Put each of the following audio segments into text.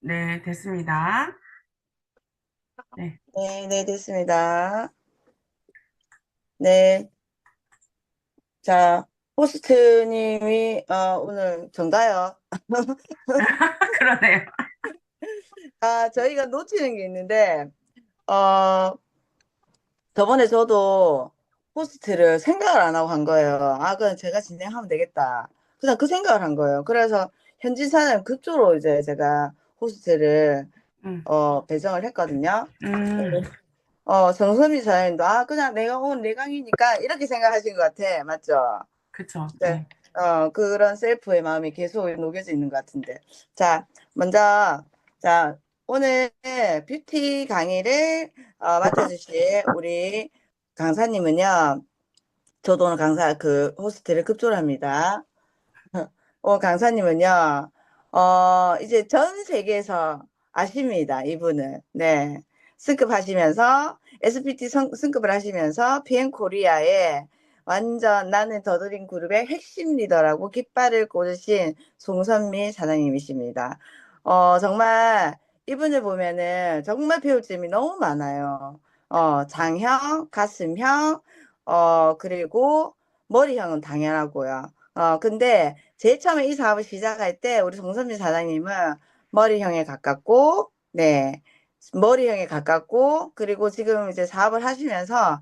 네, 됐습니다. 네. 네, 네, 됐습니다. 네. 자, 호스트님이, 오늘 전가요. 그러네요. 저희가 놓치는 게 있는데, 어, 저번에 저도 호스트를 생각을 안 하고 한 거예요. 그냥 제가 진행하면 되겠다. 그냥 그 생각을 한 거예요. 그래서 현지사는 그쪽으로 이제 제가 호스트를, 음, 배정을 했거든요. 음, 정선미 사장님도, 그냥 내가 오늘 내 강의니까 이렇게 생각하신 것 같아. 맞죠? 그쵸. 네. 네. 그런 셀프의 마음이 계속 녹여져 있는 것 같은데. 자, 먼저, 자, 오늘 뷰티 강의를 맡아주실 우리 강사님은요, 저도 오늘 호스트를 급조를 합니다. 오늘 강사님은요, 이제 전 세계에서 아십니다, 이분을. 네. 승급하시면서, SPT 승급을 하시면서, PM 코리아의 완전 나는 더드림 그룹의 핵심 리더라고 깃발을 꽂으신 송선미 사장님이십니다. 정말 이분을 보면은 정말 배울 점이 너무 많아요. 장형, 가슴형, 그리고 머리형은 당연하고요. 근데 제일 처음에 이 사업을 시작할 때 우리 송선미 사장님은 머리형에 가깝고, 네, 머리형에 가깝고, 그리고 지금 이제 사업을 하시면서,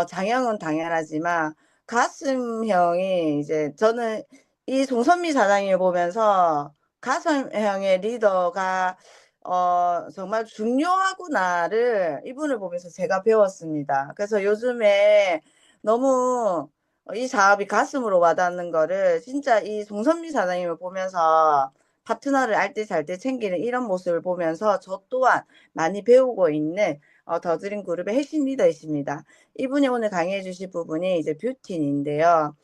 장형은 당연하지만, 가슴형이 이제 저는 이 송선미 사장님을 보면서 가슴형의 리더가, 정말 중요하구나를 이분을 보면서 제가 배웠습니다. 그래서 요즘에 너무 이 사업이 가슴으로 와닿는 거를 진짜 이 송선미 사장님을 보면서 파트너를 알뜰살뜰 챙기는 이런 모습을 보면서 저 또한 많이 배우고 있는 더드림 그룹의 핵심 리더이십니다. 이분이 오늘 강의해 주실 부분이 이제 뷰티인데요.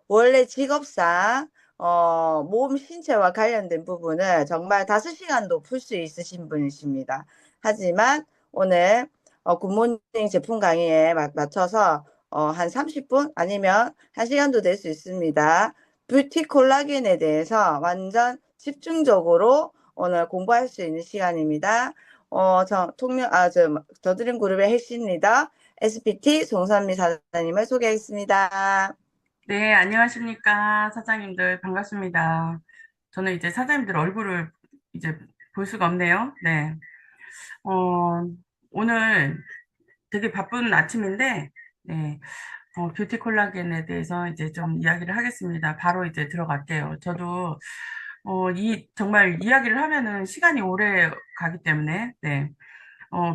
원래 직업상 몸 신체와 관련된 부분을 정말 5시간도 풀 수 있으신 분이십니다. 하지만 오늘 굿모닝 제품 강의에 맞춰서 한 30분 아니면 1시간도 될 수 있습니다. 뷰티 콜라겐에 대해서 완전 집중적으로 오늘 공부할 수 있는 시간입니다. 저드림 그룹의 핵심 리더 SPT 송선미 사장님을 소개하겠습니다. 네, 안녕하십니까. 사장님들 반갑습니다. 저는 이제 사장님들 얼굴을 이제 볼 수가 없네요. 네. 어, 오늘 되게 바쁜 아침인데, 네. 뷰티 콜라겐에 대해서 이제 좀 이야기를 하겠습니다. 바로 이제 들어갈게요. 저도, 정말 이야기를 하면은 시간이 오래 가기 때문에, 네.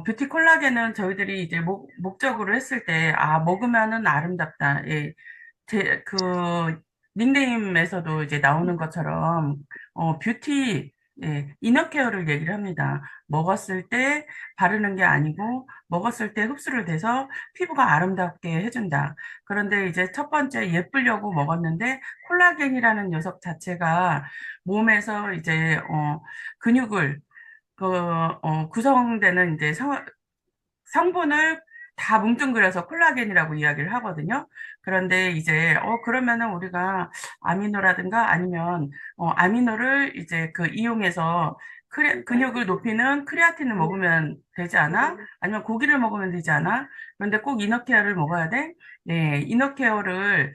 뷰티 콜라겐은 저희들이 이제 목적으로 했을 때, 먹으면은 아름답다. 예, 닉네임에서도 이제 나오는 것처럼, 뷰티, 예, 이너케어를 얘기를 합니다. 먹었을 때 바르는 게 아니고, 먹었을 때 흡수를 돼서 피부가 아름답게 해준다. 그런데 이제 첫 번째 예쁘려고 먹었는데, 콜라겐이라는 녀석 자체가 몸에서 이제, 근육을, 구성되는 이제 성분을 다 뭉뚱그려서 콜라겐이라고 이야기를 하거든요. 그런데 이제, 그러면은 우리가 아미노라든가 아니면, 아미노를 이제 이용해서 근육을 높이는 크레아틴을 먹으면 되지 않아? 아니면 고기를 먹으면 되지 않아? 그런데 꼭 이너케어를 먹어야 돼? 네, 이너케어를,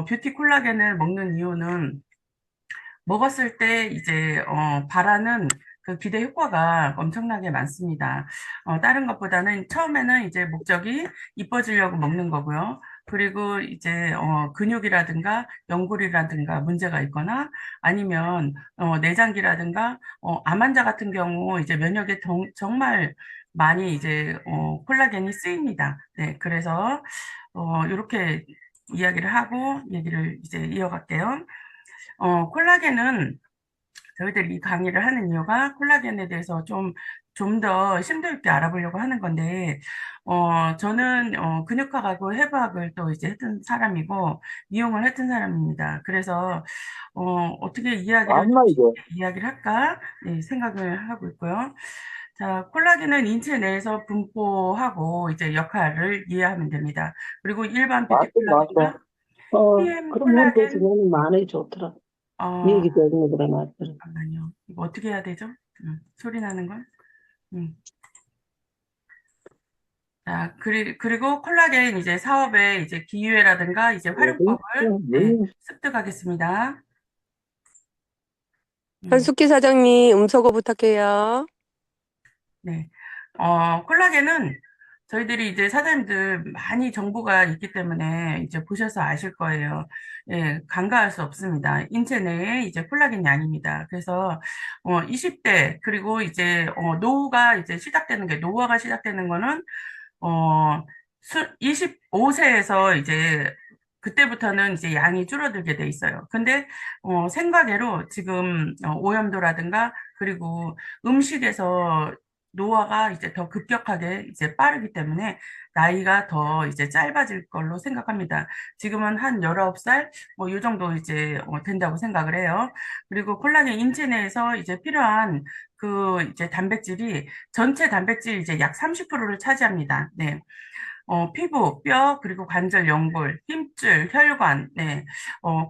뷰티 콜라겐을 먹는 이유는 먹었을 때 이제 바라는 그 기대 효과가 엄청나게 많습니다. 다른 것보다는 처음에는 이제 목적이 이뻐지려고 먹는 거고요. 그리고 이제 근육이라든가 연골이라든가 문제가 있거나 아니면 내장기라든가 암 환자 같은 경우 이제 면역에 정말 많이 이제 콜라겐이 쓰입니다. 네, 그래서 이렇게 이야기를 하고 얘기를 이제 이어갈게요. 콜라겐은 저희들이 이 강의를 하는 이유가 콜라겐에 대해서 좀 더 심도 있게 알아보려고 하는 건데, 저는, 근육학하고 해부학을 또 이제 했던 사람이고, 미용을 했던 사람입니다. 그래서, 어떻게 이야기를, 좀 이거. 쉽게 이야기를 할까? 네, 생각을 하고 있고요. 자, 콜라겐은 인체 내에서 분포하고 이제 역할을 이해하면 됩니다. 그리고 일반 뷰티 맞아, 맞아. 콜라겐과 PM 그런 건 되지. 콜라겐, 너는 많이 좋더라. 어, 얘기 때문에 그래, 맞더라. 잠깐만요. 이거 어떻게 해야 되죠? 소리 나는 걸. 음. 자, 그리고 콜라겐 이제 사업의 이제 기유해라든가 이제 활용법을, 네, 습득하겠습니다. 음. 한숙기 사장님, 음소거 부탁해요. 네. 콜라겐은 저희들이 이제 사장님들 많이 정보가 있기 때문에 이제 보셔서 아실 거예요. 예, 간과할 수 없습니다. 인체 내에 이제 콜라겐이 아닙니다. 그래서, 20대, 그리고 이제, 노후화가 시작되는 거는, 어, 25세에서 이제, 그때부터는 이제 양이 줄어들게 돼 있어요. 근데, 생과계로 지금, 오염도라든가, 그리고 음식에서 노화가 이제 더 급격하게 이제 빠르기 때문에 나이가 더 이제 짧아질 걸로 생각합니다. 지금은 한 19살, 뭐, 요 정도 이제 된다고 생각을 해요. 그리고 콜라겐 인체 내에서 이제 필요한 그 이제 단백질이 전체 단백질 이제 약 30%를 차지합니다. 네. 피부, 뼈, 그리고 관절, 연골, 힘줄, 혈관, 네.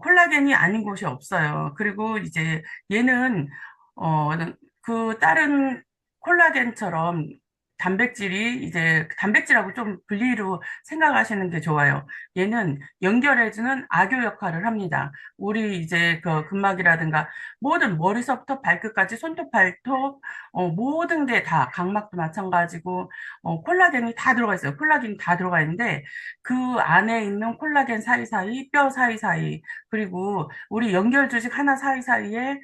콜라겐이 아닌 곳이 없어요. 그리고 이제 얘는, 어, 다른 콜라겐처럼 단백질이 이제 단백질하고 좀 분리로 생각하시는 게 좋아요. 얘는 연결해주는 악교 역할을 합니다. 우리 이제 그 근막이라든가 모든 머리서부터 발끝까지 손톱, 발톱, 모든 게 다 각막도 마찬가지고 콜라겐이 다 들어가 있어요. 콜라겐이 다 들어가 있는데 그 안에 있는 콜라겐 사이사이, 뼈 사이사이, 그리고 우리 연결 조직 하나 사이사이에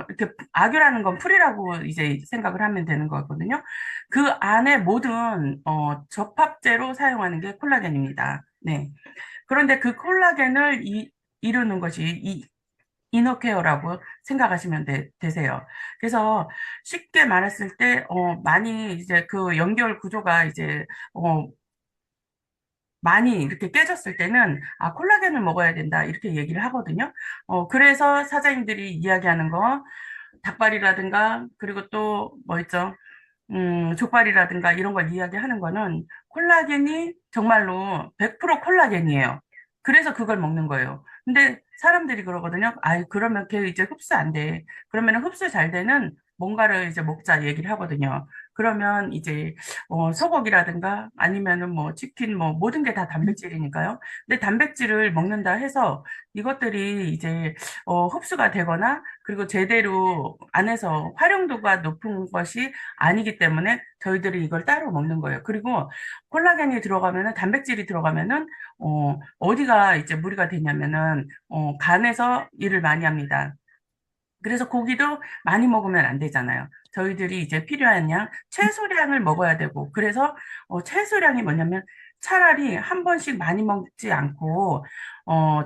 이렇게 악유라는 건 풀이라고 이제 생각을 하면 되는 거거든요. 그 안에 모든, 접합제로 사용하는 게 콜라겐입니다. 네. 그런데 그 콜라겐을 이루는 것이 이너케어라고 생각하시면 되세요. 그래서 쉽게 말했을 때, 많이 이제 그 연결 구조가 이제, 많이 이렇게 깨졌을 때는, 아, 콜라겐을 먹어야 된다. 이렇게 얘기를 하거든요. 그래서 사장님들이 이야기하는 거, 닭발이라든가, 그리고 또 뭐 있죠? 족발이라든가 이런 걸 이야기하는 거는 콜라겐이 정말로 100% 콜라겐이에요. 그래서 그걸 먹는 거예요. 근데 사람들이 그러거든요. 아이, 그러면 걔 이제 흡수 안 돼. 그러면 흡수 잘 되는 뭔가를 이제 먹자 얘기를 하거든요. 그러면 이제, 소고기라든가 아니면은 뭐 치킨 뭐 모든 게 다 단백질이니까요. 근데 단백질을 먹는다 해서 이것들이 이제, 흡수가 되거나 그리고 제대로 안에서 활용도가 높은 것이 아니기 때문에 저희들이 이걸 따로 먹는 거예요. 그리고 콜라겐이 들어가면은 단백질이 들어가면은 어디가 이제 무리가 되냐면은 간에서 일을 많이 합니다. 그래서 고기도 많이 먹으면 안 되잖아요. 저희들이 이제 필요한 양, 최소량을 먹어야 되고, 그래서 최소량이 뭐냐면 차라리 한 번씩 많이 먹지 않고,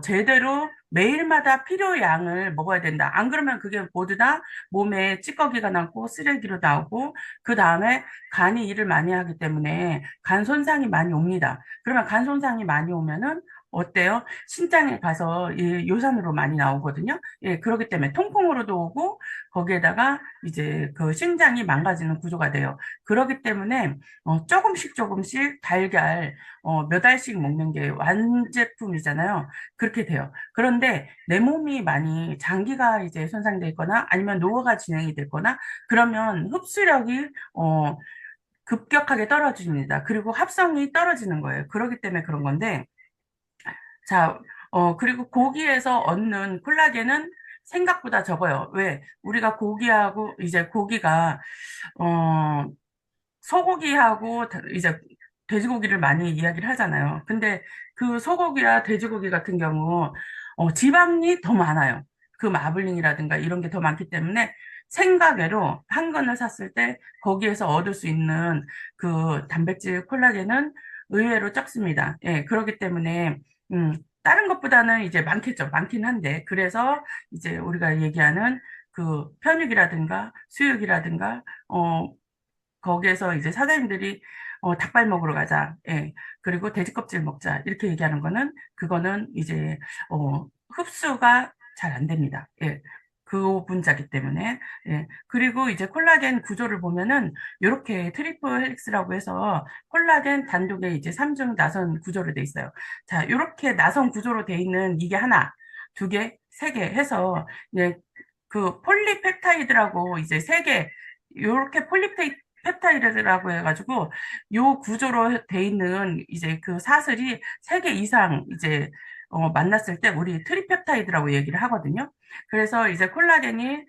제대로 매일마다 필요량을 먹어야 된다. 안 그러면 그게 모두 다 몸에 찌꺼기가 나고 쓰레기로 나오고, 그 다음에 간이 일을 많이 하기 때문에 간 손상이 많이 옵니다. 그러면 간 손상이 많이 오면은 어때요? 신장에 가서 요산으로 많이 나오거든요. 예, 그렇기 때문에 통풍으로도 오고 거기에다가 이제 그 신장이 망가지는 구조가 돼요. 그렇기 때문에 조금씩 조금씩 달걀 몇 알씩 먹는 게 완제품이잖아요. 그렇게 돼요. 그런데 내 몸이 많이 장기가 이제 손상돼 있거나 아니면 노화가 진행이 됐거나 그러면 흡수력이 급격하게 떨어집니다. 그리고 합성이 떨어지는 거예요. 그렇기 때문에 그런 건데 자, 그리고 고기에서 얻는 콜라겐은 생각보다 적어요. 왜? 우리가 고기하고, 이제 고기가, 어, 소고기하고 이제 돼지고기를 많이 이야기를 하잖아요. 근데 그 소고기와 돼지고기 같은 경우, 지방이 더 많아요. 그 마블링이라든가 이런 게 더 많기 때문에 생가게로 한 건을 샀을 때 거기에서 얻을 수 있는 그 단백질 콜라겐은 의외로 적습니다. 예, 그렇기 때문에, 음, 다른 것보다는 이제 많겠죠. 많긴 한데. 그래서 이제 우리가 얘기하는 그 편육이라든가 수육이라든가, 거기에서 이제 사장님들이 닭발 먹으러 가자. 예. 그리고 돼지 껍질 먹자. 이렇게 얘기하는 거는 그거는 이제 흡수가 잘 안 됩니다. 예. 그 분자기 때문에. 예. 그리고 이제 콜라겐 구조를 보면은 이렇게 트리플 헬릭스라고 해서 콜라겐 단독의 이제 3중 나선 구조로 돼 있어요. 자, 이렇게 나선 구조로 돼 있는 이게 하나, 두 개, 세 개 해서 예, 그 폴리펩타이드라고 이제 세 개, 요렇게 폴리펩타이드라고 해가지고 요 구조로 돼 있는 이제 그 사슬이 세 개 이상 이제 만났을 때 우리 트리펩타이드라고 얘기를 하거든요. 그래서 이제 콜라겐이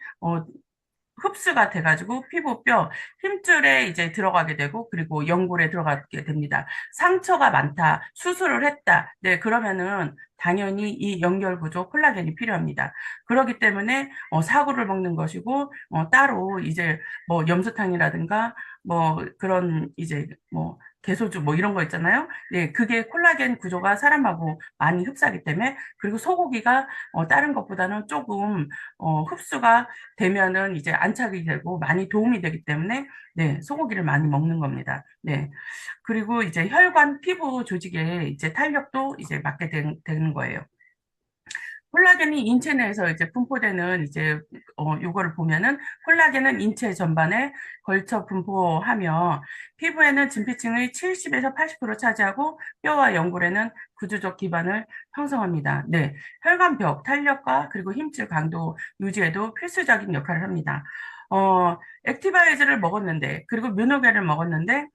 흡수가 돼가지고 피부뼈 힘줄에 이제 들어가게 되고 그리고 연골에 들어가게 됩니다. 상처가 많다, 수술을 했다. 네, 그러면은 당연히 이 연결 구조 콜라겐이 필요합니다. 그렇기 때문에 사고를 먹는 것이고 따로 이제 뭐 염소탕이라든가 뭐 그런 이제 뭐 개소주 뭐 이런 거 있잖아요. 네, 그게 콜라겐 구조가 사람하고 많이 흡사하기 때문에 그리고 소고기가 다른 것보다는 조금 흡수가 되면은 이제 안착이 되고 많이 도움이 되기 때문에 네, 소고기를 많이 먹는 겁니다. 네. 그리고 이제 혈관 피부 조직에 이제 탄력도 이제 맞게 되는 거예요. 콜라겐이 인체 내에서 이제 분포되는 이제 요거를 보면은 콜라겐은 인체 전반에 걸쳐 분포하며 피부에는 진피층의 70에서 80% 차지하고 뼈와 연골에는 구조적 기반을 형성합니다. 네, 혈관벽 탄력과 그리고 힘줄 강도 유지에도 필수적인 역할을 합니다. 액티바이즈를 먹었는데 그리고 뮤노게를 먹었는데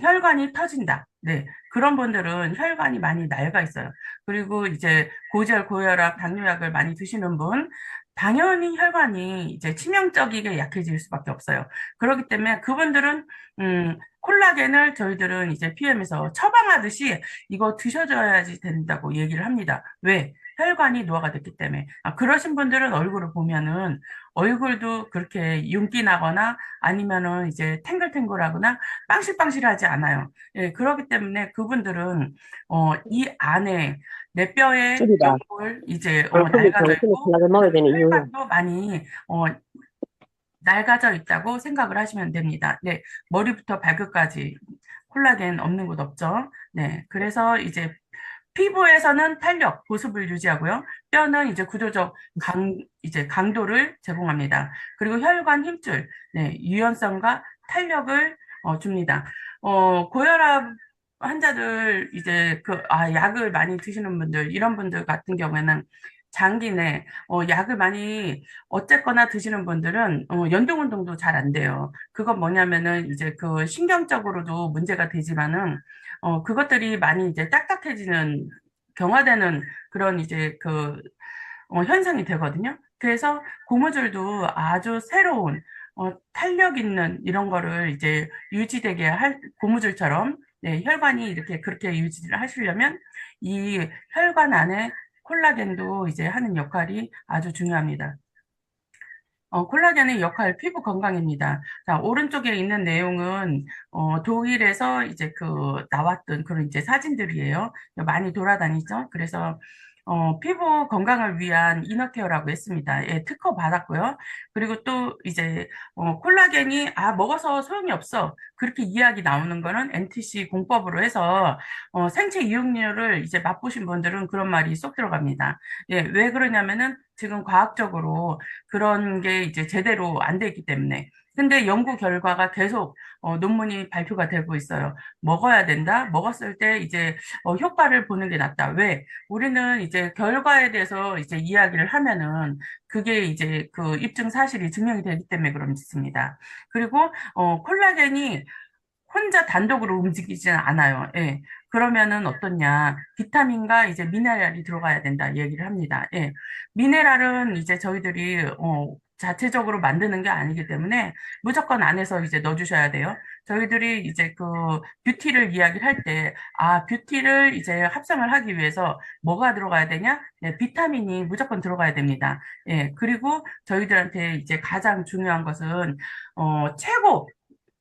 혈관이 터진다. 네, 그런 분들은 혈관이 많이 낡아 있어요. 그리고 이제 고지혈, 고혈압, 당뇨약을 많이 드시는 분, 당연히 혈관이 이제 치명적이게 약해질 수밖에 없어요. 그렇기 때문에 그분들은 콜라겐을 저희들은 이제 PM에서 처방하듯이 이거 드셔줘야지 된다고 얘기를 합니다. 왜? 혈관이 노화가 됐기 때문에. 그러신 분들은 얼굴을 보면은 얼굴도 그렇게 윤기 나거나 아니면은 이제 탱글탱글하거나 빵실빵실하지 않아요. 예, 그렇기 때문에 그분들은 이 안에 내 뼈에 찌리다. 연골 이제 당신이 낡아져 당신이 있고 콜라겐 먹어야 되는 이유는 혈관도 많이 낡아져 있다고 생각을 하시면 됩니다. 네, 머리부터 발끝까지 콜라겐 없는 곳 없죠. 네, 그래서 이제 피부에서는 탄력, 보습을 유지하고요. 뼈는 이제 구조적 이제 강도를 제공합니다. 그리고 혈관 힘줄, 네, 유연성과 탄력을 줍니다. 고혈압 환자들 이제 약을 많이 드시는 분들, 이런 분들 같은 경우에는 장기 내 약을 많이 어쨌거나 드시는 분들은 연중 운동도 잘 안 돼요. 그건 뭐냐면은 이제 그 신경적으로도 문제가 되지만은 그것들이 많이 이제 딱딱해지는, 경화되는 그런 이제 현상이 되거든요. 그래서 고무줄도 아주 새로운, 탄력 있는 이런 거를 이제 유지되게 할, 고무줄처럼, 네, 혈관이 이렇게 그렇게 유지를 하시려면 이 혈관 안에 콜라겐도 이제 하는 역할이 아주 중요합니다. 콜라겐의 역할, 피부 건강입니다. 자, 오른쪽에 있는 내용은, 독일에서 이제 나왔던 그런 이제 사진들이에요. 많이 돌아다니죠. 그래서, 피부 건강을 위한 이너케어라고 했습니다. 예, 특허 받았고요. 그리고 또 이제, 콜라겐이, 먹어서 소용이 없어. 그렇게 이야기 나오는 거는 NTC 공법으로 해서, 생체 이용료를 이제 맛보신 분들은 그런 말이 쏙 들어갑니다. 예, 왜 그러냐면은 지금 과학적으로 그런 게 이제 제대로 안 돼 있기 때문에. 근데 연구 결과가 계속 논문이 발표가 되고 있어요. 먹어야 된다. 먹었을 때 이제 효과를 보는 게 낫다. 왜? 우리는 이제 결과에 대해서 이제 이야기를 하면은 그게 이제 그 입증 사실이 증명이 되기 때문에 그렇습니다. 그리고 콜라겐이 혼자 단독으로 움직이지는 않아요. 예. 그러면은 어떻냐. 비타민과 이제 미네랄이 들어가야 된다 얘기를 합니다. 예. 미네랄은 이제 저희들이, 자체적으로 만드는 게 아니기 때문에 무조건 안에서 이제 넣어주셔야 돼요. 저희들이 이제 뷰티를 이야기를 할 때, 뷰티를 이제 합성을 하기 위해서 뭐가 들어가야 되냐? 네, 비타민이 무조건 들어가야 됩니다. 예. 그리고 저희들한테 이제 가장 중요한 것은, 최고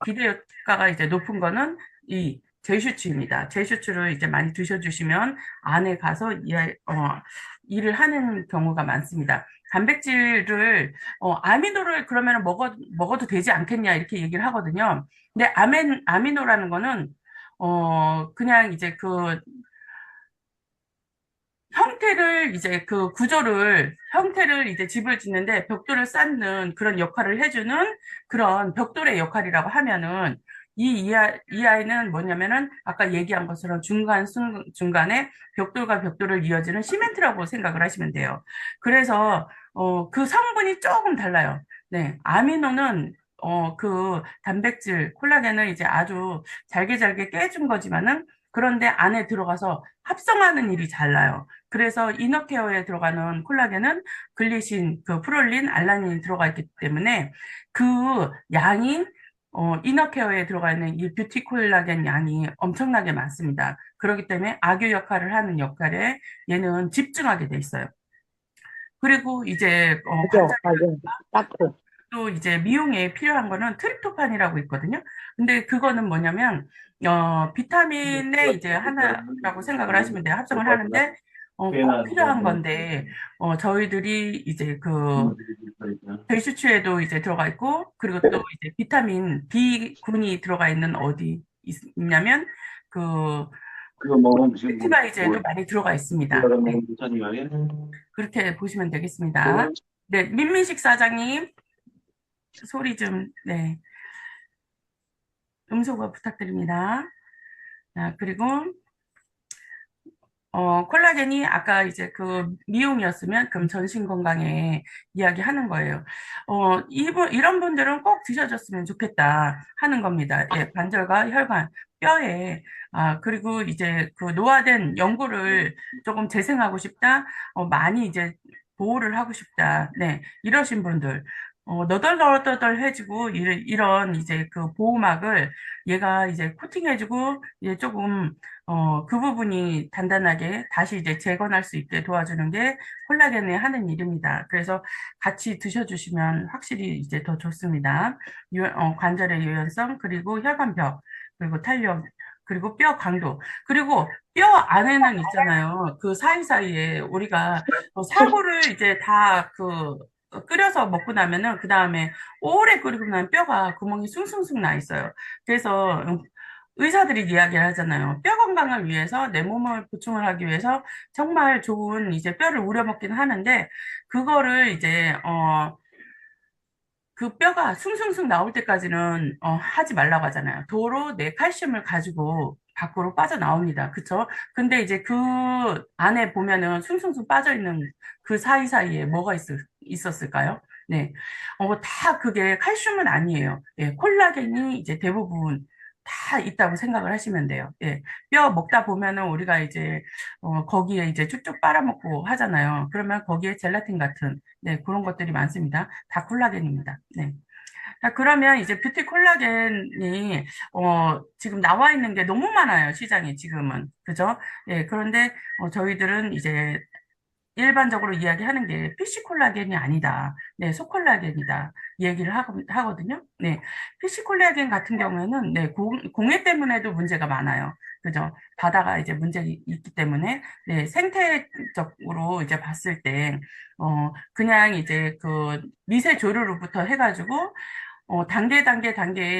기대가가 이제 높은 거는 이 제슈츠입니다. 제슈츠를 이제 많이 드셔주시면 안에 가서 일을 하는 경우가 많습니다. 단백질을, 아미노를 그러면 먹어도 되지 않겠냐 이렇게 얘기를 하거든요. 근데 아미노라는 거는, 그냥 이제 형태를 이제 집을 짓는데 벽돌을 쌓는 그런 역할을 해주는 그런 벽돌의 역할이라고 하면은 이 아이는 뭐냐면은 아까 얘기한 것처럼 중간에 벽돌과 벽돌을 이어지는 시멘트라고 생각을 하시면 돼요. 그래서 그 성분이 조금 달라요. 네, 아미노는 그 단백질, 콜라겐을 이제 아주 잘게 잘게 깨준 거지만은 그런데 안에 들어가서 합성하는 일이 달라요. 그래서 이너케어에 들어가는 콜라겐은 글리신, 그 프롤린, 알라닌이 들어가 있기 때문에 그 양이 이너케어에 들어가 있는 이 뷰티 콜라겐 양이 엄청나게 많습니다. 그렇기 때문에 악유 역할을 하는 역할에 얘는 집중하게 돼 있어요. 그리고 이제 맞아, 맞아. 딱 그. 또 이제 미용에 필요한 거는 트립토판이라고 있거든요. 근데 그거는 뭐냐면 비타민의 이제 하나라고 생각을 하시면 돼요. 합성을 하는데 꼭 필요한 건데 저희들이 이제 그 베이슈추에도 이제 들어가 있고 그리고 또 이제 비타민 B군이 들어가 있는 어디 있냐면 그 그거 먹으면 지금 액티바이저에도 많이 들어가 있습니다. 네, 그렇게 보시면 되겠습니다. 네, 민민식 사장님 소리 좀, 네, 음소거 부탁드립니다. 그리고, 콜라겐이 아까 이제 그 미용이었으면 그럼 전신 건강에 이야기하는 거예요. 이런 분들은 꼭 드셔줬으면 좋겠다 하는 겁니다. 예, 관절과 혈관, 뼈에, 그리고 이제 그 노화된 연골을 조금 재생하고 싶다, 많이 이제 보호를 하고 싶다. 네, 이러신 분들. 너덜너덜해지고 이런 이제 그 보호막을 얘가 이제 코팅해주고 이제 조금 그 부분이 단단하게 다시 이제 재건할 수 있게 도와주는 게 콜라겐이 하는 일입니다. 그래서 같이 드셔주시면 확실히 이제 더 좋습니다. 관절의 유연성, 그리고 혈관벽, 그리고 탄력, 그리고 뼈 강도, 그리고 뼈 안에는 있잖아요. 그 사이사이에 우리가 사고를 이제 다 끓여서 먹고 나면은 그 다음에 오래 끓이고 나면 뼈가 구멍이 숭숭숭 나 있어요. 그래서 의사들이 이야기를 하잖아요. 뼈 건강을 위해서 내 몸을 보충을 하기 위해서 정말 좋은 이제 뼈를 우려먹긴 하는데 그거를 이제 그 뼈가 숭숭숭 나올 때까지는 하지 말라고 하잖아요. 도로 내 칼슘을 가지고 밖으로 빠져나옵니다. 그쵸? 근데 이제 그 안에 보면은 숭숭숭 빠져있는 그 사이사이에 뭐가 있었을까요? 네. 다 그게 칼슘은 아니에요. 예, 콜라겐이 이제 대부분 다 있다고 생각을 하시면 돼요. 예, 뼈 먹다 보면은 우리가 이제, 거기에 이제 쭉쭉 빨아먹고 하잖아요. 그러면 거기에 젤라틴 같은, 네, 그런 것들이 많습니다. 다 콜라겐입니다. 네. 자, 그러면 이제 뷰티 콜라겐이 지금 나와 있는 게 너무 많아요, 시장에 지금은. 그죠? 예, 그런데 저희들은 이제 일반적으로 이야기하는 게 PC 콜라겐이 아니다. 네, 소콜라겐이다. 얘기를 하거든요. 네, PC 콜라겐 같은 경우에는 네, 공해 때문에도 문제가 많아요. 그죠? 바다가 이제 문제가 있기 때문에 네, 생태적으로 이제 봤을 때 그냥 이제 그 미세 조류로부터 해가지고 단계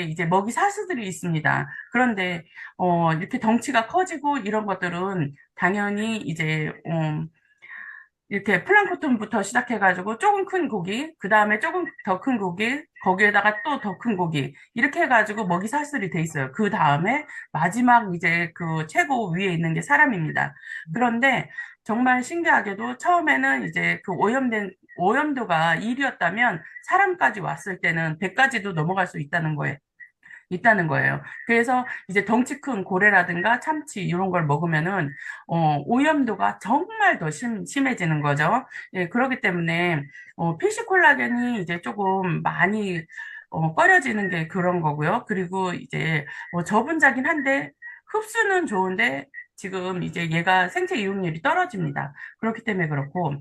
이제 먹이 사슬들이 있습니다. 그런데 이렇게 덩치가 커지고 이런 것들은 당연히 이제 이렇게 플랑크톤부터 시작해가지고 조금 큰 고기, 그 다음에 조금 더 큰 고기, 거기에다가 또 더 큰 고기, 이렇게 해가지고 먹이 사슬이 돼 있어요. 그 다음에 마지막 이제 그 최고 위에 있는 게 사람입니다. 그런데 정말 신기하게도 처음에는 이제 그 오염도가 1이었다면 사람까지 왔을 때는 100까지도 넘어갈 수 있다는 거예요. 그래서 이제 덩치 큰 고래라든가 참치 이런 걸 먹으면은 오염도가 정말 더 심해지는 거죠. 예, 그렇기 때문에 피시 콜라겐이 이제 조금 많이 꺼려지는 게 그런 거고요. 그리고 이제 저분자긴 한데 흡수는 좋은데 지금 이제 얘가 생체 이용률이 떨어집니다. 그렇기 때문에 그렇고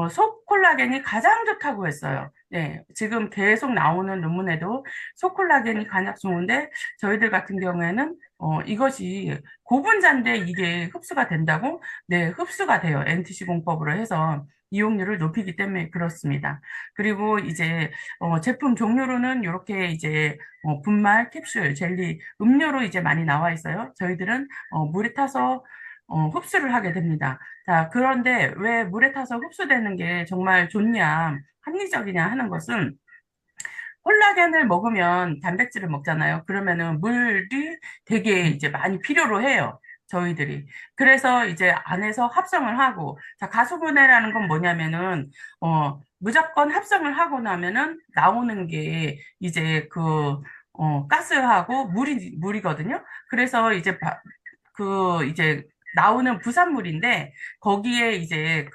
속 콜라겐이 가장 좋다고 했어요. 네, 지금 계속 나오는 논문에도 소콜라겐이 간약 좋은데 저희들 같은 경우에는 이것이 고분자인데 이게 흡수가 된다고? 네, 흡수가 돼요. NTC 공법으로 해서 이용률을 높이기 때문에 그렇습니다. 그리고 이제 제품 종류로는 이렇게 이제 분말, 캡슐, 젤리, 음료로 이제 많이 나와 있어요. 저희들은 물에 타서 흡수를 하게 됩니다. 자, 그런데 왜 물에 타서 흡수되는 게 정말 좋냐, 합리적이냐 하는 것은 콜라겐을 먹으면 단백질을 먹잖아요. 그러면은 물이 되게 이제 많이 필요로 해요. 저희들이. 그래서 이제 안에서 합성을 하고, 자, 가수분해라는 건 뭐냐면은, 무조건 합성을 하고 나면은 나오는 게 이제 가스하고 물이거든요. 그래서 이제 이제 나오는 부산물인데 거기에 이제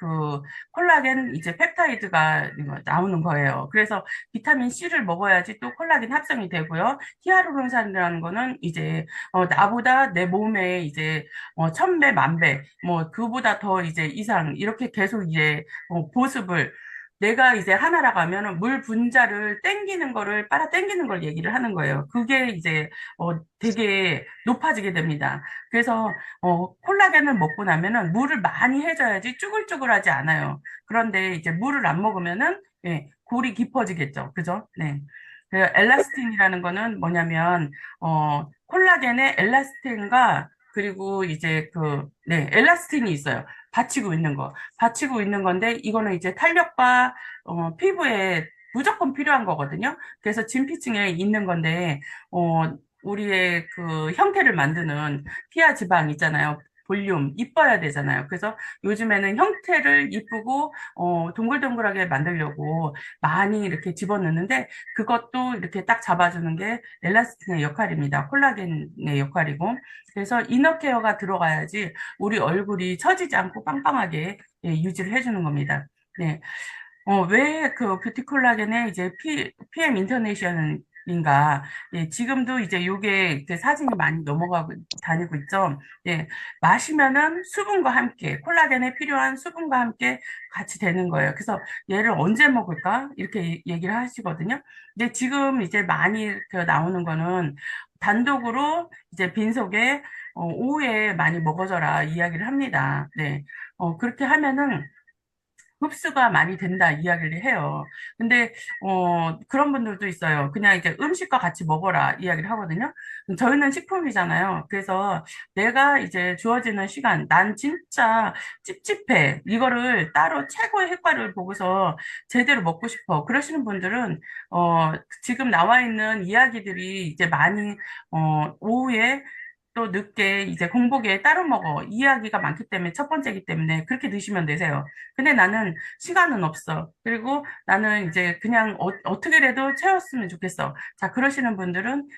콜라겐 이제 펩타이드가 나오는 거예요. 그래서 비타민 C를 먹어야지 또 콜라겐 합성이 되고요. 히아루론산이라는 거는 이제 나보다 내 몸에 이제 1000배, 1000배, 뭐 그보다 더 이제 이상 이렇게 계속 이제 보습을 내가 이제 하나라고 하면은 물 분자를 땡기는 거를 빨아 땡기는 걸 얘기를 하는 거예요. 그게 이제 되게 높아지게 됩니다. 그래서 콜라겐을 먹고 나면은 물을 많이 해줘야지 쭈글쭈글하지 않아요. 그런데 이제 물을 안 먹으면은 예, 골이 깊어지겠죠. 그죠? 네. 그 엘라스틴이라는 거는 뭐냐면 콜라겐에 엘라스틴과 그리고 이제 네, 엘라스틴이 있어요. 받치고 있는 거. 받치고 있는 건데 이거는 이제 탄력과 피부에 무조건 필요한 거거든요. 그래서 진피층에 있는 건데 우리의 형태를 만드는 피하 지방 있잖아요. 볼륨, 이뻐야 되잖아요. 그래서 요즘에는 형태를 이쁘고, 동글동글하게 만들려고 많이 이렇게 집어넣는데, 그것도 이렇게 딱 잡아주는 게 엘라스틴의 역할입니다. 콜라겐의 역할이고. 그래서 이너 케어가 들어가야지 우리 얼굴이 처지지 않고 빵빵하게 예, 유지를 해주는 겁니다. 네. 왜 뷰티 콜라겐의 이제 PM 인터내셔널인가. 예, 지금도 이제 요게 이렇게 사진이 많이 넘어가고 다니고 있죠. 예, 마시면은 수분과 함께, 콜라겐에 필요한 수분과 함께 같이 되는 거예요. 그래서 얘를 언제 먹을까? 이렇게 얘기를 하시거든요. 근데 지금 이제 많이 나오는 거는 단독으로 이제 빈속에 오후에 많이 먹어줘라 이야기를 합니다. 네. 그렇게 하면은 흡수가 많이 된다 이야기를 해요. 근데 그런 분들도 있어요. 그냥 이제 음식과 같이 먹어라 이야기를 하거든요. 저희는 식품이잖아요. 그래서 내가 이제 주어지는 시간, 난 진짜 찝찝해. 이거를 따로 최고의 효과를 보고서 제대로 먹고 싶어. 그러시는 분들은 지금 나와 있는 이야기들이 이제 많이 오후에 또 늦게 이제 공복에 따로 먹어 이야기가 많기 때문에 첫 번째이기 때문에 그렇게 드시면 되세요. 근데 나는 시간은 없어. 그리고 나는 이제 그냥 어떻게라도 채웠으면 좋겠어. 자, 그러시는 분들은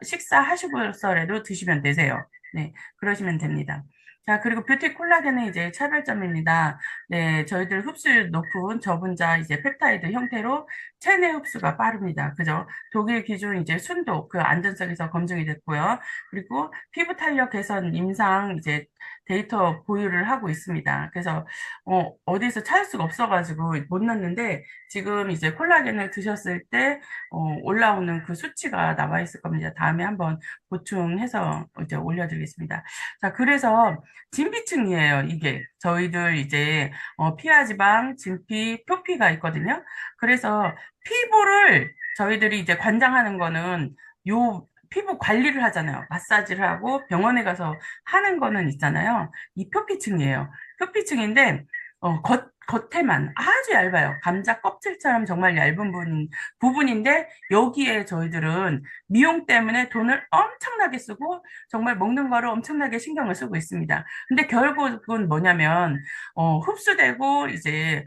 식사하시고서라도 드시면 되세요. 네, 그러시면 됩니다. 자, 그리고 뷰티 콜라겐의 이제 차별점입니다. 네, 저희들 흡수율 높은 저분자 이제 펩타이드 형태로 체내 흡수가 빠릅니다. 그죠? 독일 기준 이제 순도 그 안전성에서 검증이 됐고요. 그리고 피부 탄력 개선 임상 이제 데이터 보유를 하고 있습니다. 그래서 어디서 찾을 수가 없어가지고 못 넣는데 지금 이제 콜라겐을 드셨을 때 올라오는 그 수치가 나와 있을 겁니다. 다음에 한번 보충해서 이제 올려드리겠습니다. 자, 그래서 진피층이에요. 이게 저희들 이제 피하지방, 진피, 표피가 있거든요. 그래서 피부를 저희들이 이제 관장하는 거는 요 피부 관리를 하잖아요. 마사지를 하고 병원에 가서 하는 거는 있잖아요. 이 표피층이에요. 표피층인데 겉에만 아주 얇아요. 감자 껍질처럼 정말 얇은 부분인데 여기에 저희들은 미용 때문에 돈을 엄청나게 쓰고 정말 먹는 거를 엄청나게 신경을 쓰고 있습니다. 근데 결국은 뭐냐면 흡수되고 이제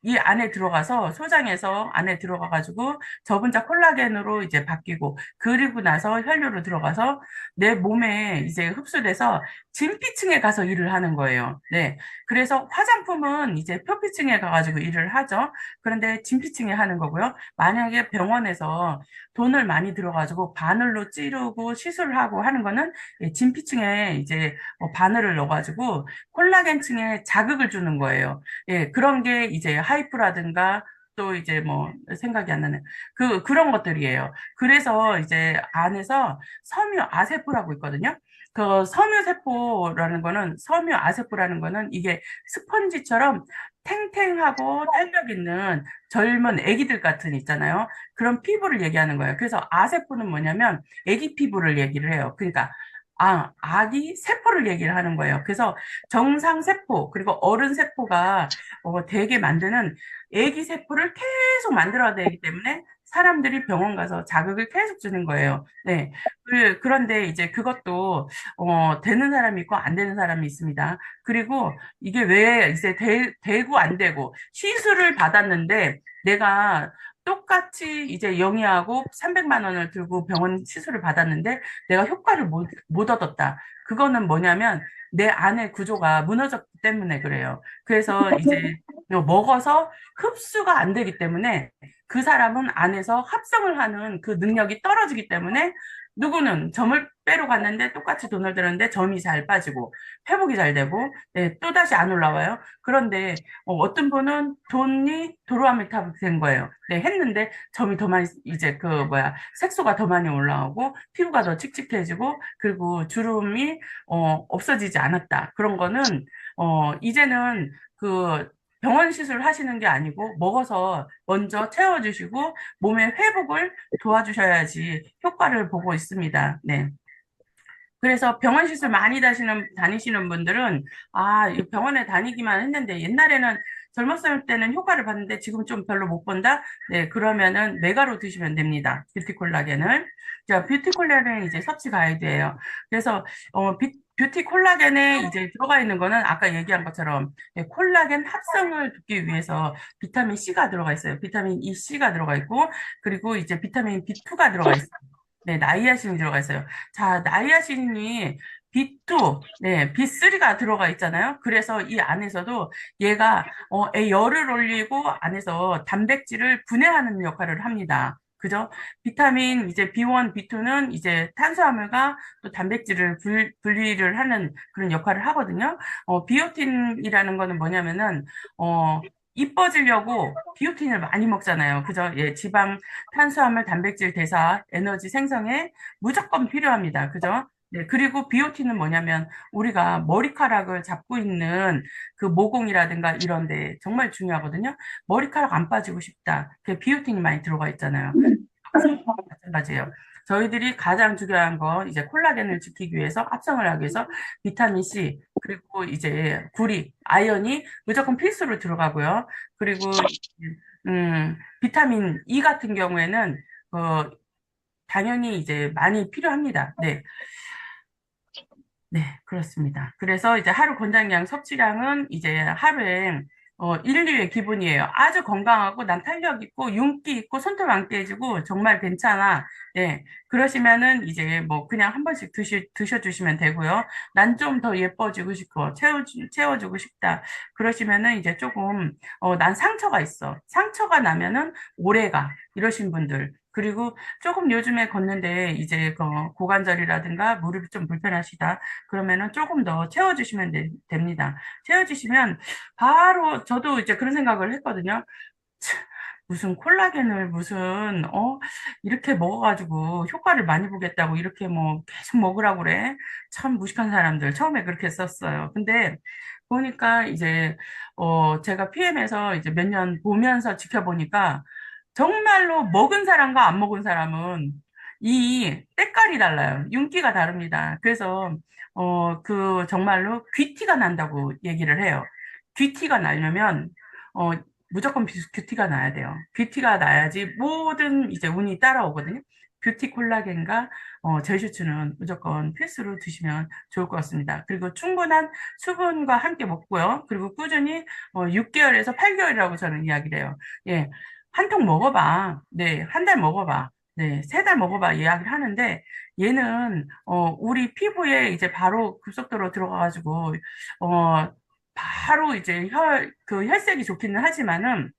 이 안에 들어가서 소장에서 안에 들어가가지고 저분자 콜라겐으로 이제 바뀌고 그리고 나서 혈류로 들어가서 내 몸에 이제 흡수돼서 진피층에 가서 일을 하는 거예요. 네. 그래서 화장품은 이제 표피층에 가가지고 일을 하죠. 그런데 진피층에 하는 거고요. 만약에 병원에서 돈을 많이 들어가지고 바늘로 찌르고 시술을 하고 하는 거는 예, 진피층에 이제 바늘을 넣어가지고 콜라겐층에 자극을 주는 거예요. 예, 그런 게 이제 하이프라든가 또 이제 뭐 생각이 안 나는 그런 것들이에요. 그래서 이제 안에서 섬유 아세포라고 있거든요. 그 섬유 아세포라는 거는 이게 스펀지처럼 탱탱하고 탄력 있는 젊은 아기들 같은 있잖아요. 그런 피부를 얘기하는 거예요. 그래서 아세포는 뭐냐면 아기 피부를 얘기를 해요. 그러니까 아기 세포를 얘기를 하는 거예요. 그래서 정상 세포, 그리고 어른 세포가 되게 만드는 아기 세포를 계속 만들어야 되기 때문에 사람들이 병원 가서 자극을 계속 주는 거예요. 네. 그런데 이제 그것도, 되는 사람이 있고 안 되는 사람이 있습니다. 그리고 이게 왜 이제 되고 안 되고 시술을 받았는데 내가 똑같이 이제 영희하고 300만 원을 들고 병원 시술을 받았는데 내가 효과를 못 얻었다. 그거는 뭐냐면 내 안의 구조가 무너졌기 때문에 그래요. 그래서 이제 먹어서 흡수가 안 되기 때문에 그 사람은 안에서 합성을 하는 그 능력이 떨어지기 때문에 누구는 점을 빼러 갔는데 똑같이 돈을 들었는데 점이 잘 빠지고 회복이 잘 되고 네, 또다시 안 올라와요. 그런데 어떤 분은 돈이 도로아미타불 된 거예요. 네, 했는데 점이 더 많이 이제 그 뭐야 색소가 더 많이 올라오고 피부가 더 칙칙해지고 그리고 주름이 없어지지 않았다. 그런 거는 이제는 그 병원 시술 하시는 게 아니고 먹어서 먼저 채워주시고 몸의 회복을 도와주셔야지 효과를 보고 있습니다. 네. 그래서 병원 시술 많이 다니시는 분들은, 이 병원에 다니기만 했는데, 옛날에는 젊었을 때는 효과를 봤는데, 지금 좀 별로 못 본다? 네, 그러면은 메가로 드시면 됩니다. 뷰티 콜라겐을. 자, 뷰티 콜라겐은 이제 섭취 가이드예요. 그래서, 뷰티 콜라겐에 이제 들어가 있는 거는 아까 얘기한 것처럼, 네, 콜라겐 합성을 돕기 위해서 비타민 C가 들어가 있어요. 비타민 EC가 들어가 있고, 그리고 이제 비타민 B2가 들어가 있어요. 네, 나이아신이 들어가 있어요. 자, 나이아신이 B2, 네, B3가 들어가 있잖아요. 그래서 이 안에서도 얘가 열을 올리고 안에서 단백질을 분해하는 역할을 합니다. 그죠? 비타민 이제 B1, B2는 이제 탄수화물과 또 단백질을 분리를 하는 그런 역할을 하거든요. 비오틴이라는 거는 뭐냐면은 이뻐지려고 비오틴을 많이 먹잖아요. 그죠? 예, 지방, 탄수화물, 단백질 대사, 에너지 생성에 무조건 필요합니다. 그죠? 네, 그리고 비오틴은 뭐냐면 우리가 머리카락을 잡고 있는 그 모공이라든가 이런 데 정말 중요하거든요. 머리카락 안 빠지고 싶다. 그 비오틴이 많이 들어가 있잖아요. 마찬가지예요. 저희들이 가장 중요한 건 이제 콜라겐을 지키기 위해서 합성을 하기 위해서 비타민 C 그리고 이제 구리, 아연이 무조건 필수로 들어가고요. 그리고 비타민 E 같은 경우에는 당연히 이제 많이 필요합니다. 네. 네, 그렇습니다. 그래서 이제 하루 권장량 섭취량은 이제 하루에 1, 2회 기본이에요. 아주 건강하고 난 탄력 있고 윤기 있고 손톱 안 깨지고 정말 괜찮아. 네, 그러시면은 이제 뭐 그냥 한 번씩 드셔주시면 되고요. 난 좀 더 예뻐지고 싶고 채워주고 싶다. 그러시면은 이제 조금 난 상처가 있어. 상처가 나면은 오래가 이러신 분들. 그리고 조금 요즘에 걷는데 이제 고관절이라든가 무릎이 좀 불편하시다. 그러면은 조금 더 채워주시면 됩니다. 채워주시면 바로 저도 이제 그런 생각을 했거든요. 참, 무슨 콜라겐을 이렇게 먹어가지고 효과를 많이 보겠다고 이렇게 뭐 계속 먹으라고 그래. 참 무식한 사람들. 처음에 그렇게 썼어요. 근데 보니까 이제, 제가 PM에서 이제 몇 년 보면서 지켜보니까 정말로 먹은 사람과 안 먹은 사람은 이 때깔이 달라요. 윤기가 다릅니다. 그래서 정말로 귀티가 난다고 얘기를 해요. 귀티가 나려면 어 무조건 뷰티가 나야 돼요. 뷰티가 나야지 모든 이제 운이 따라오거든요. 뷰티 콜라겐과 젤슈츠는 무조건 필수로 드시면 좋을 것 같습니다. 그리고 충분한 수분과 함께 먹고요. 그리고 꾸준히 6개월에서 8개월이라고 저는 이야기를 해요. 예, 한 통 먹어봐. 네, 한 달 먹어봐. 네, 3달 먹어봐 이야기를 하는데 얘는 우리 피부에 이제 바로 급속도로 들어가가지고 바로 이제 혈색이 좋기는 하지만은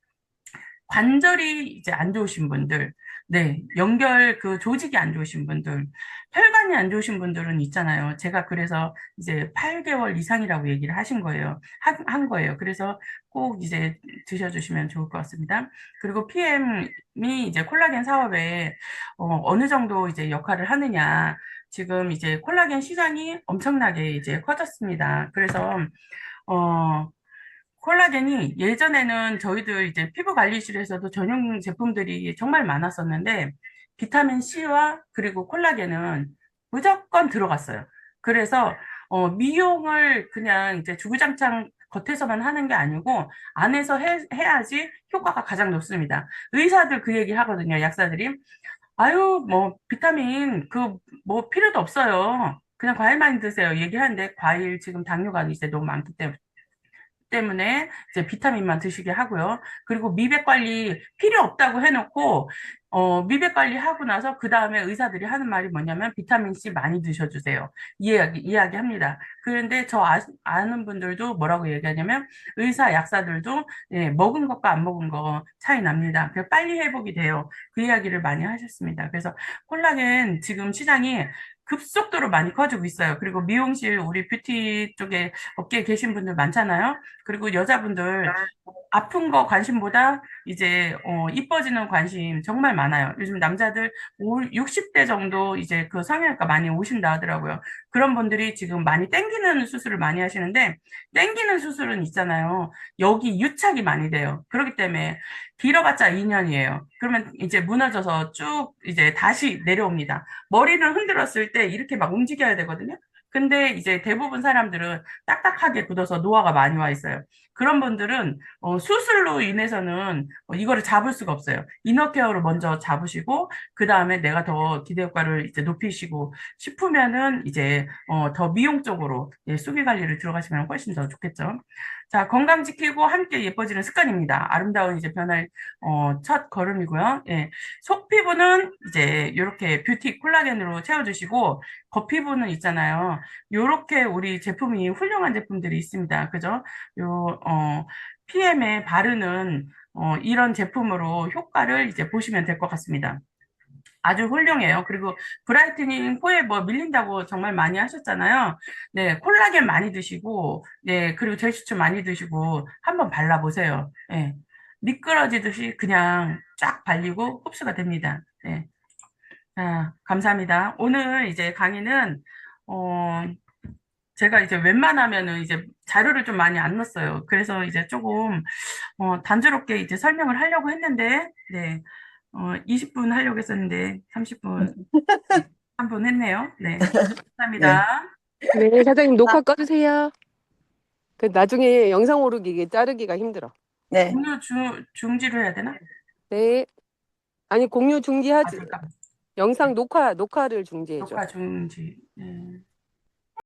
관절이 이제 안 좋으신 분들, 네, 연결 그 조직이 안 좋으신 분들, 혈관이 안 좋으신 분들은 있잖아요. 제가 그래서 이제 8개월 이상이라고 얘기를 하신 거예요. 한 거예요. 그래서 꼭 이제 드셔주시면 좋을 것 같습니다. 그리고 PM이 이제 콜라겐 사업에 어느 정도 이제 역할을 하느냐. 지금 이제 콜라겐 시장이 엄청나게 이제 커졌습니다. 그래서 어, 콜라겐이 예전에는 저희들 이제 피부 관리실에서도 전용 제품들이 정말 많았었는데 비타민 C와 그리고 콜라겐은 무조건 들어갔어요. 그래서 미용을 그냥 이제 주구장창 겉에서만 하는 게 아니고 안에서 해야지 효과가 가장 높습니다. 의사들 그 얘기 하거든요, 약사들이. 아유, 뭐, 비타민, 뭐, 필요도 없어요. 그냥 과일만 드세요. 얘기하는데, 과일 지금 당류가 이제 너무 많기 때문에 이제 비타민만 드시게 하고요. 그리고 미백 관리 필요 없다고 해놓고 미백 관리 하고 나서 그 다음에 의사들이 하는 말이 뭐냐면 비타민 C 많이 드셔주세요. 이야기합니다. 그런데 아는 분들도 뭐라고 얘기하냐면 의사 약사들도 예, 먹은 것과 안 먹은 거 차이 납니다. 그래서 빨리 회복이 돼요. 그 이야기를 많이 하셨습니다. 그래서 콜라겐 지금 시장이 급속도로 많이 커지고 있어요. 그리고 미용실 우리 뷰티 쪽에 업계에 계신 분들 많잖아요. 그리고 여자분들 아픈 거 관심보다 이제 이뻐지는 관심 정말 많아요. 요즘 남자들 60대 정도 이제 그 성형외과 많이 오신다 하더라고요. 그런 분들이 지금 많이 땡기는 수술을 많이 하시는데 땡기는 수술은 있잖아요. 여기 유착이 많이 돼요. 그렇기 때문에 길어봤자 2년이에요. 그러면 이제 무너져서 쭉 이제 다시 내려옵니다. 머리를 흔들었을 때 이렇게 막 움직여야 되거든요. 근데 이제 대부분 사람들은 딱딱하게 굳어서 노화가 많이 와 있어요. 그런 분들은 수술로 인해서는 이거를 잡을 수가 없어요. 이너케어로 먼저 잡으시고 그 다음에 내가 더 기대 효과를 이제 높이시고 싶으면은 이제 더 미용 쪽으로 예, 수기 관리를 들어가시면 훨씬 더 좋겠죠. 자, 건강 지키고 함께 예뻐지는 습관입니다. 아름다운 이제 변화의 첫 걸음이고요. 예, 속 피부는 이제 이렇게 뷰티 콜라겐으로 채워주시고 겉피부는 있잖아요. 요렇게 우리 제품이 훌륭한 제품들이 있습니다. 그죠? PM에 바르는 이런 제품으로 효과를 이제 보시면 될 것 같습니다. 아주 훌륭해요. 그리고 브라이트닝 코에 뭐 밀린다고 정말 많이 하셨잖아요. 네, 콜라겐 많이 드시고, 네, 그리고 젤시추 많이 드시고 한번 발라보세요. 네, 미끄러지듯이 그냥 쫙 발리고 흡수가 됩니다. 네, 자, 감사합니다. 오늘 이제 강의는 어, 제가 이제 웬만하면은 이제 자료를 좀 많이 안 넣었어요. 그래서 이제 조금 단조롭게 이제 설명을 하려고 했는데, 네, 20분 하려고 했었는데 30분, 3분 했네요. 네, 네. 감사합니다. 네, 사장님 아, 녹화 꺼주세요. 그 나중에 영상 오르기 이게 자르기가 힘들어. 네. 공유 중지를 해야 되나? 네. 아니, 공유 아, 중지하지. 잠깐. 영상 녹화를 중지해줘. 녹화 중지. 네.